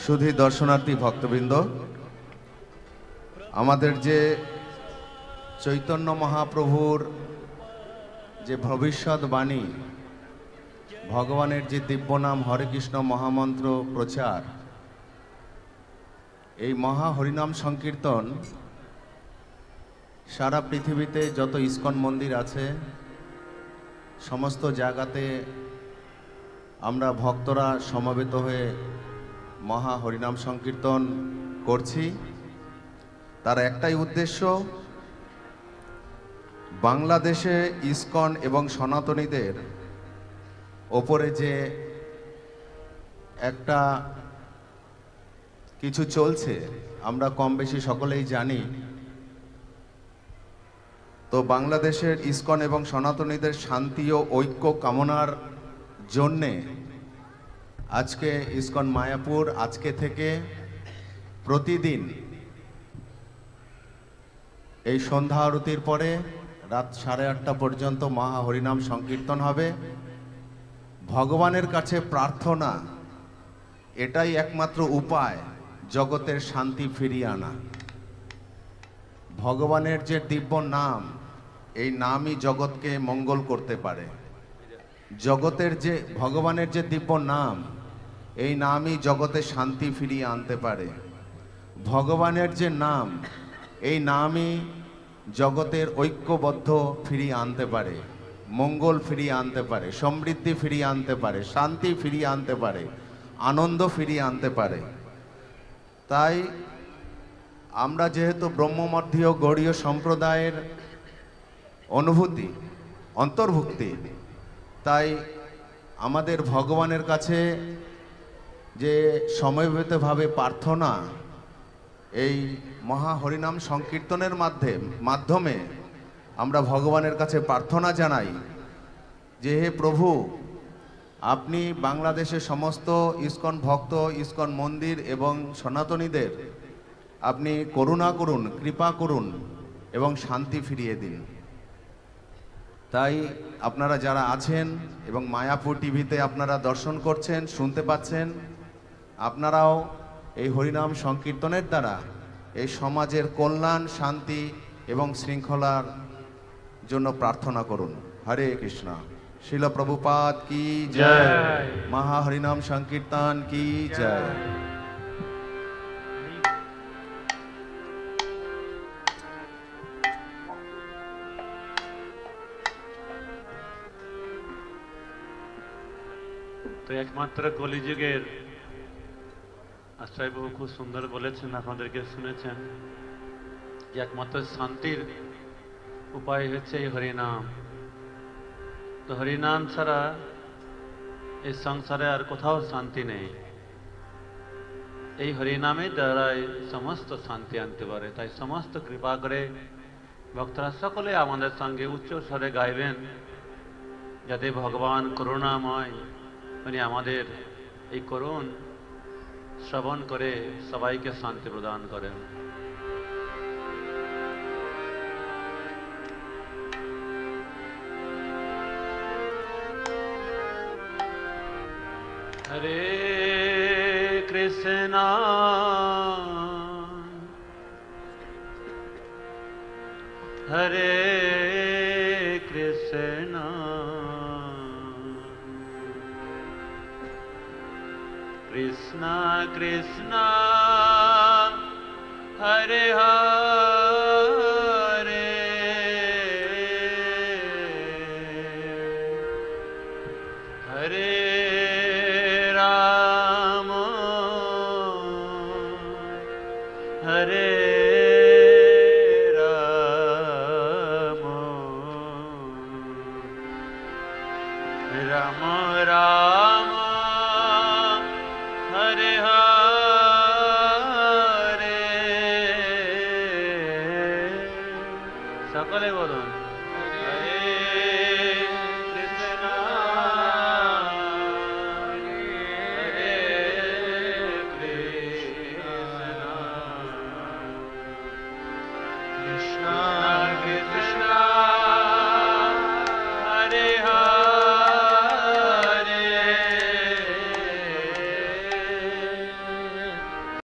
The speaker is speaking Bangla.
শুধু দর্শনার্থী ভক্তবৃন্দ, আমাদের যে চৈতন্য মহাপ্রভুর যে ভবিষ্যৎবাণী, ভগবানের যে দিব্য নাম হরে কৃষ্ণ মহামন্ত্র প্রচার, এই মহা হরিনাম সংকীর্তন সারা পৃথিবীতে যত ইস্কন মন্দির আছে সমস্ত জায়গাতে আমরা ভক্তরা সমবেত হয়ে মহা হরিনাম সংকীর্তন করছি। তার একটাই উদ্দেশ্য, বাংলাদেশে ইস্কন এবং সনাতনীদের ওপরে যে একটা কিছু চলছে আমরা কম বেশি সকলেই জানি। তো বাংলাদেশের ইস্কন এবং সনাতনীদের শান্তি ও ঐক্য কামনার জন্যে আজকে ইস্কন মায়াপুর আজকে থেকে প্রতিদিন এই সন্ধ্যা আরতির পরে রাত 8:30 পর্যন্ত মহা হরিনাম সংকীর্তন হবে। ভগবানের কাছে প্রার্থনা, এটাই একমাত্র উপায় জগতের শান্তি ফিরিয়ে আনা। ভগবানের যে দিব্য নাম, এই নামই জগৎকে মঙ্গল করতে পারে। জগতের যে ভগবানের যে দিব্য নাম, এই নামই জগতে শান্তি ফিরিয়ে আনতে পারে। ভগবানের যে নাম, এই নামই জগতের ঐক্যবদ্ধ ফিরিয়ে আনতে পারে, মঙ্গল ফিরিয়ে আনতে পারে, সমৃদ্ধি ফিরিয়ে আনতে পারে, শান্তি ফিরিয়ে আনতে পারে, আনন্দ ফিরিয়ে আনতে পারে। তাই আমরা যেহেতু ব্রহ্মমধ্যীয় গৌড়ীয় সম্প্রদায়ের অনুভূতি অন্তর্ভুক্তি, তাই আমাদের ভগবানের কাছে যে সমবেতভাবে প্রার্থনা, এই মহা হরিনাম সংকীর্তনের মাধ্যমে আমরা ভগবানের কাছে প্রার্থনা জানাই যে হে প্রভু, আপনি বাংলাদেশের সমস্ত ইস্কন ভক্ত, ইস্কন মন্দির এবং সনাতনীদের আপনি করুণা করুন, কৃপা করুন এবং শান্তি ফিরিয়ে দিন। তাই আপনারা যারা আছেন এবং মায়াপুর টিভিতে আপনারা দর্শন করছেন, শুনতে পাচ্ছেন, আপনারাও এই হরিনাম সংকীর্তনের দ্বারা এই সমাজের কল্যাণ, শান্তি এবং শৃঙ্খলার জন্য প্রার্থনা করুন। হরে কৃষ্ণ। শিল প্রভুপাদ কি জয়। মহা হরিনাম সংকীর্তন কি জয়। তো একমাত্র কলিযুগের আশ্রয়বাবু খুব সুন্দর বলেছেন, আপনাদেরকে শুনেছেন যে একমাত্র শান্তির উপায় হচ্ছে এই হরিনাম। তো হরিনাম ছাড়া এই সংসারে আর কোথাও শান্তি নেই। এই হরিনামের দ্বারাই সমস্ত শান্তি আনতে পারে। তাই সমস্ত কৃপা করে ভক্তরা সকলে আমাদের সঙ্গে উচ্চ স্বরে গাইবেন, যাতে ভগবান করুণাময় উনি আমাদের এই করুণ শ্রবণ করে সবাইকে শান্তি প্রদান করেন। হরে কৃষ্ণ হরে কৃষ্ণ কৃষ্ণ কৃষ্ণ হরে হরে হরে রাম হরে রাম রাম রাম